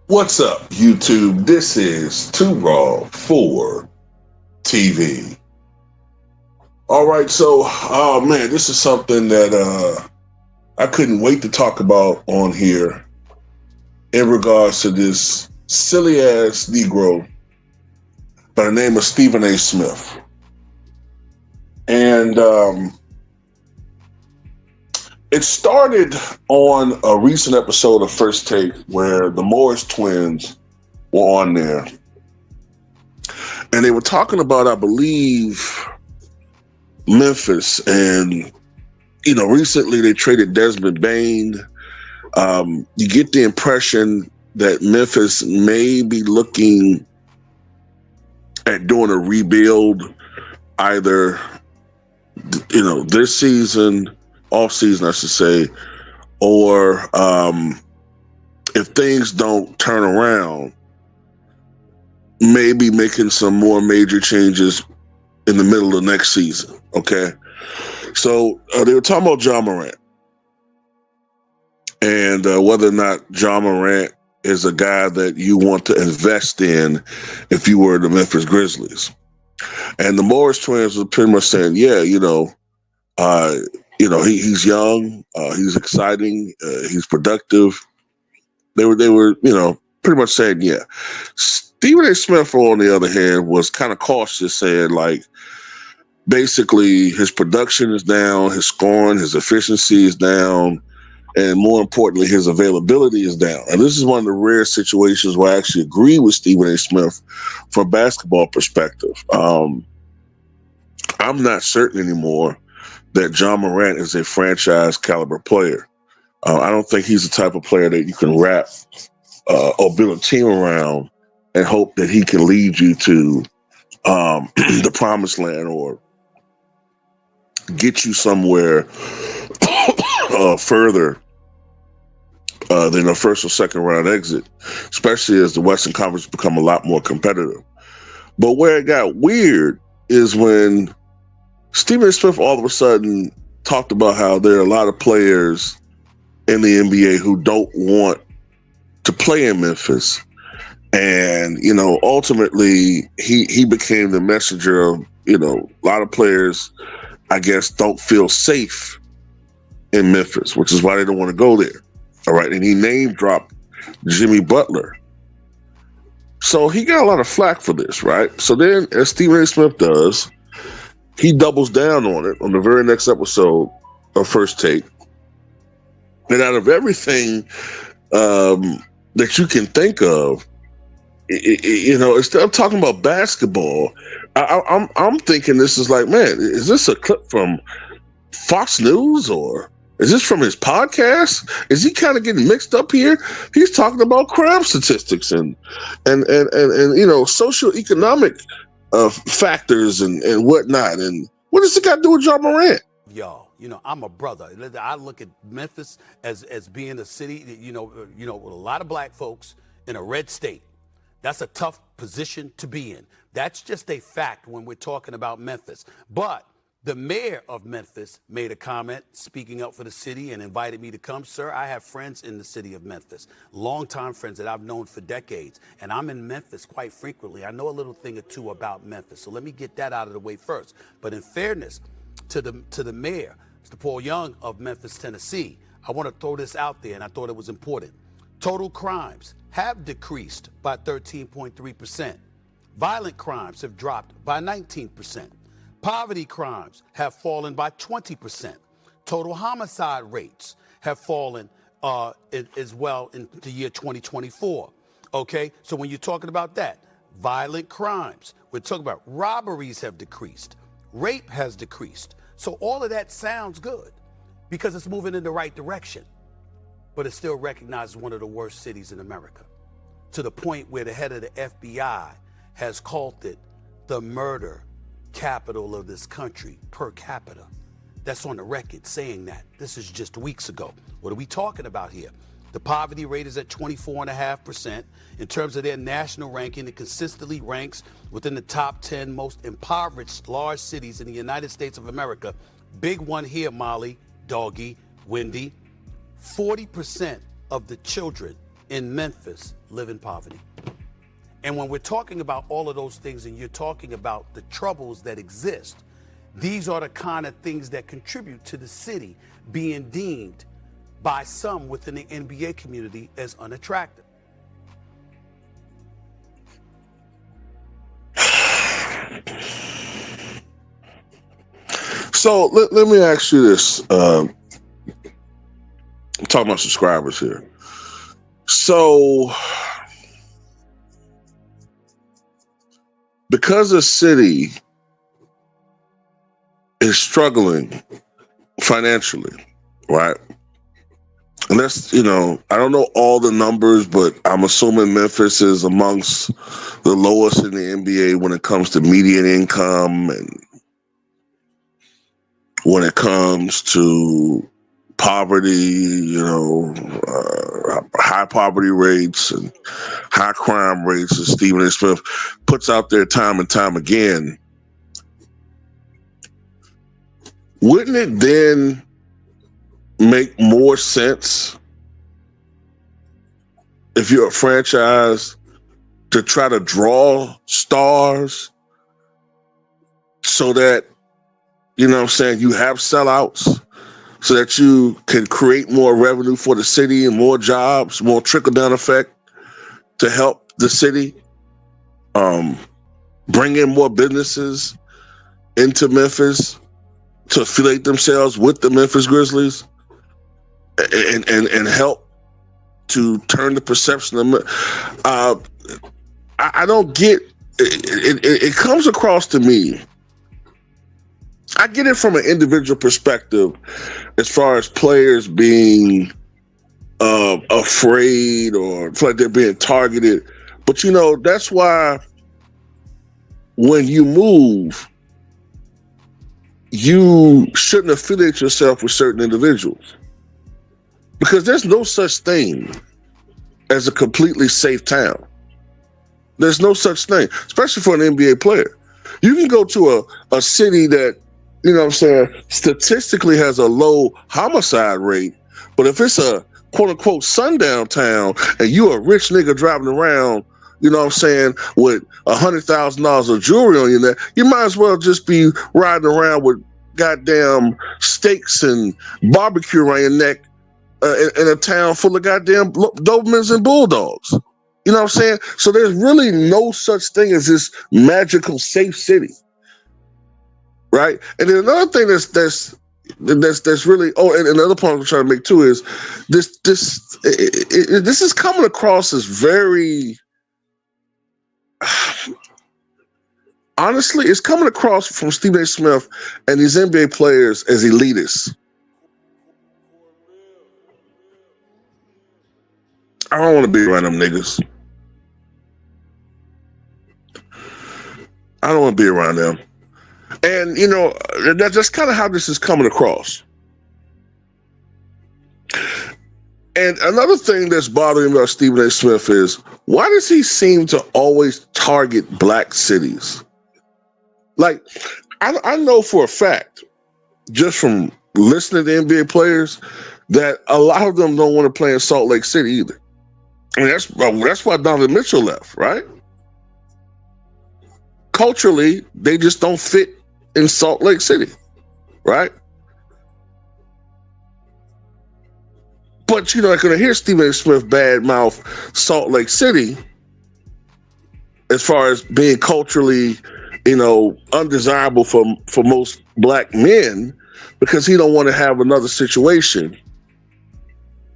What's up, YouTube? This is Too Raw for TV. All right, so, oh man, this is something that I couldn't wait to talk about on here in regards to this silly ass Negro by the name of Stephen A. Smith. And it started on a recent episode of First Take where the Morris twins were on there. And they were talking about, I believe, Memphis. And, recently they traded Desmond Bain. You get the impression that Memphis may be looking at doing a rebuild either, this season, off season, I should say, or if things don't turn around, maybe making some more major changes in the middle of next season. Okay. So they were talking about John Morant and whether or not John Morant is a guy that you want to invest in if you were the Memphis Grizzlies. And the Morris twins were pretty much saying, yeah, he's young, he's exciting, he's productive. They were, pretty much saying, yeah. Stephen A. Smith, on the other hand, was kind of cautious, saying like, basically his production is down, his scoring, his efficiency is down, and more importantly, his availability is down. And this is one of the rare situations where I actually agree with Stephen A. Smith from a basketball perspective. I'm not certain anymore that John Morant is a franchise caliber player. I don't think he's the type of player that you can wrap or build a team around and hope that he can lead you to the promised land or get you somewhere further than a first or second round exit, especially as the Western Conference become a lot more competitive. But where it got weird is when Stephen A. Smith all of a sudden talked about how there are a lot of players in the NBA who don't want to play in Memphis. And, ultimately he became the messenger of, a lot of players, I guess, don't feel safe in Memphis, which is why they don't want to go there. All right. And he name dropped Jimmy Butler. So he got a lot of flack for this, right? So then, as Stephen A. Smith does, he doubles down on it on the very next episode of First Take. And out of everything that you can think of, instead of talking about basketball, I'm thinking this is like, man, is this a clip from Fox News or is this from his podcast? Is he kind of getting mixed up here? He's talking about crime statistics and socioeconomic factors and whatnot. And what does it got to do with John Morant? Yo, I'm a brother. I look at Memphis as being a city, with a lot of black folks in a red state. That's a tough position to be in. That's just a fact when we're talking about Memphis. But the mayor of Memphis made a comment speaking up for the city and invited me to come. Sir, I have friends in the city of Memphis, longtime friends that I've known for decades, and I'm in Memphis quite frequently. I know a little thing or two about Memphis, so let me get that out of the way first. But in fairness to the mayor, Mr. Paul Young of Memphis, Tennessee, I want to throw this out there, and I thought it was important. Total crimes have decreased by 13.3%. Violent crimes have dropped by 19%. Poverty crimes have fallen by 20%. Total homicide rates have fallen as well in the year 2024. Okay, so when you're talking about that, violent crimes, we're talking about robberies have decreased, rape has decreased. So all of that sounds good. because it's moving in the right direction. But it's still recognized as one of the worst cities in America, to the point where the head of the FBI has called it the murder capital of this country per capita. That's on the record saying that. This is just weeks ago. What are we talking about here? The poverty rate is at 24.5%. In terms of their national ranking, it consistently ranks within the top 10 most impoverished large cities in the United States of America. Big one here, Molly, Doggy, Wendy. 40% of the children in Memphis live in poverty. And when we're talking about all of those things and you're talking about the troubles that exist, these are the kind of things that contribute to the city being deemed by some within the NBA community as unattractive. So let me ask you this. I'm talking about subscribers here. So because the city is struggling financially, right? And that's, I don't know all the numbers, but I'm assuming Memphis is amongst the lowest in the NBA when it comes to median income and when it comes to poverty, high poverty rates and high crime rates, as Stephen A. Smith puts out there time and time again. Wouldn't it then make more sense if you're a franchise to try to draw stars so that, you have sellouts so that you can create more revenue for the city and more jobs, more trickle-down effect to help the city, bring in more businesses into Memphis to affiliate themselves with the Memphis Grizzlies and help to turn the perception of I don't get it comes across to me. I get it from an individual perspective as far as players being afraid or feel like they're being targeted. But that's why when you move, you shouldn't affiliate yourself with certain individuals, because there's no such thing as a completely safe town. There's no such thing, especially for an NBA player. You can go to a city that, statistically has a low homicide rate, but if it's a quote unquote sundown town and you're a rich nigga driving around, with $100,000 of jewelry on your neck, you might as well just be riding around with goddamn steaks and barbecue around your neck in a town full of goddamn Dobermans and Bulldogs. You know what I'm saying? So there's really no such thing as this magical safe city, right? And then another thing that's really and another point I'm trying to make too is this is coming across as very honestly, it's coming across from Stephen A. Smith and these NBA players as elitists. I don't want to be around them niggas. I don't want to be around them. And, that's kind of how this is coming across. And another thing that's bothering me about Stephen A. Smith is, why does he seem to always target black cities? Like, I know for a fact, just from listening to NBA players, that a lot of them don't want to play in Salt Lake City either. And that's why Donovan Mitchell left, right? Culturally, they just don't fit in Salt Lake City, right? But I can hear Stephen A. Smith badmouth Salt Lake City as far as being culturally, undesirable for most black men, because he don't want to have another situation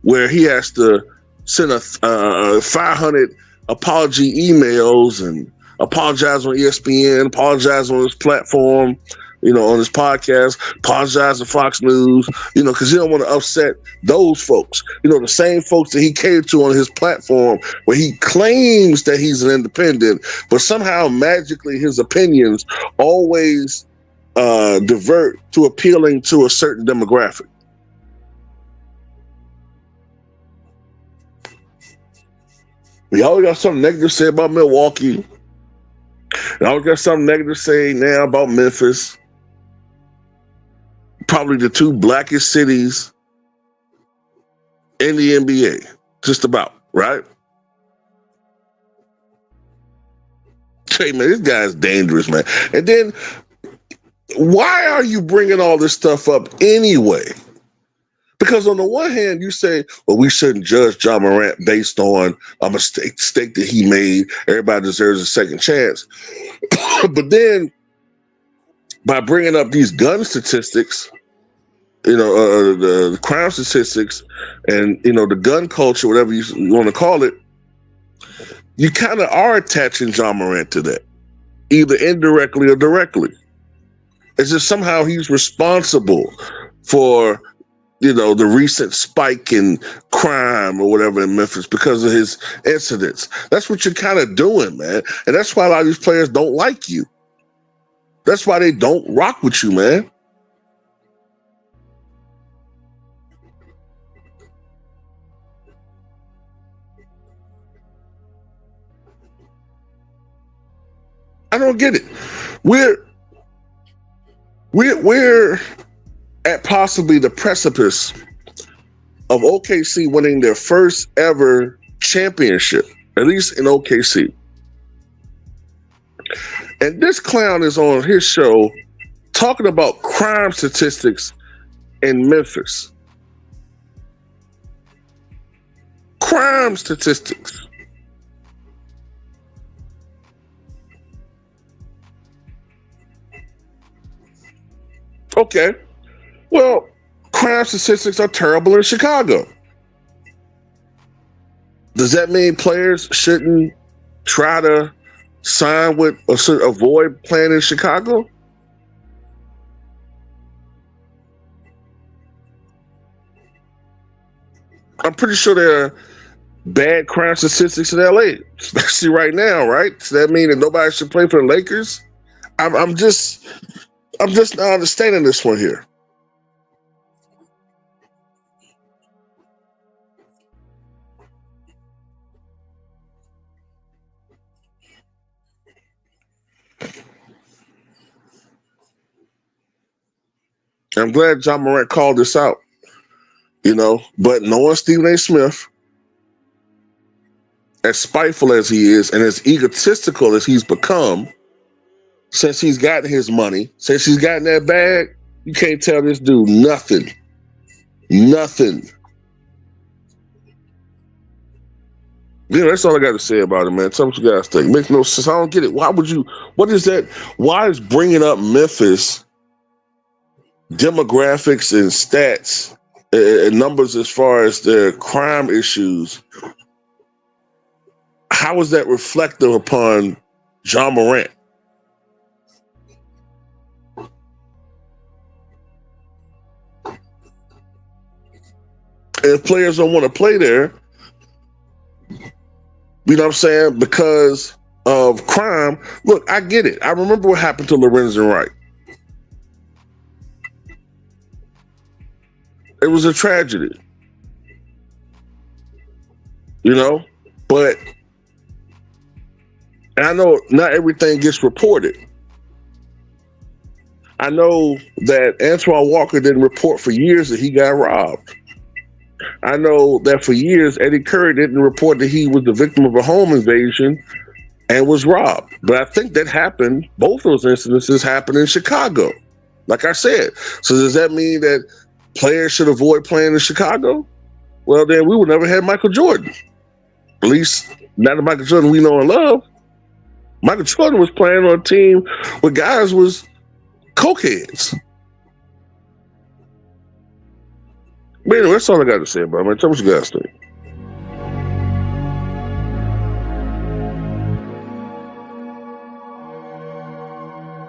where he has to send a 500 apology emails and apologize on ESPN, apologize on his platform on his podcast, apologize to Fox News, because he don't want to upset those folks. The same folks that he catered to on his platform where he claims that he's an independent, but somehow magically his opinions always divert to appealing to a certain demographic. We always got something negative to say about Milwaukee. And I always got something negative to say now about Memphis. Probably the two blackest cities in the NBA. Just about, right? Hey, man, this guy's dangerous, man. And then, why are you bringing all this stuff up anyway? Because on the one hand, you say, well, we shouldn't judge Ja Morant based on a mistake that he made. Everybody deserves a second chance. But then, by bringing up these gun statistics, the crime statistics, and the gun culture, whatever you want to call it, you kind of are attaching Ja Morant to that, either indirectly or directly. It's just somehow he's responsible for the recent spike in crime or whatever in Memphis because of his incidents. That's what you're kind of doing, man, and that's why a lot of these players don't like you. That's why they don't rock with you, man. I don't get it. We're at possibly the precipice of OKC winning their first ever championship, at least in OKC. And this clown is on his show talking about crime statistics in Memphis. Crime statistics. Okay. Well, crime statistics are terrible in Chicago. Does that mean players shouldn't try to sign with or should avoid playing in Chicago? I'm pretty sure there are bad crime statistics in LA, especially right now, right? Does that mean that nobody should play for the Lakers? I'm just not understanding this one here. I'm glad Ja Morant called this out, but knowing Stephen A. Smith, as spiteful as he is and as egotistical as he's become, since he's gotten his money, since he's gotten that bag, you can't tell this dude nothing. Nothing. That's all I got to say about it, man. Tell me what you guys think. Makes no sense. I don't get it. What is that? Why is bringing up Memphis demographics and stats and numbers as far as their crime issues, how is that reflective upon Ja Morant? And if players don't want to play there, you know what I'm saying, because of crime, look, I get it. I remember what happened to Lorenzen Wright. It was a tragedy, but and I know not everything gets reported. I know that Antoine Walker didn't report for years that he got robbed. I know that for years Eddie Curry didn't report that he was the victim of a home invasion and was robbed. But I think that happened, both those incidences happened in Chicago, like I said. So does that mean that players should avoid playing in Chicago? Well, then we would never have Michael Jordan. At least not the Michael Jordan we know and love. Michael Jordan was playing on a team where guys was cokeheads. But anyway, that's all I got to say about it, man. Tell me what you guys think.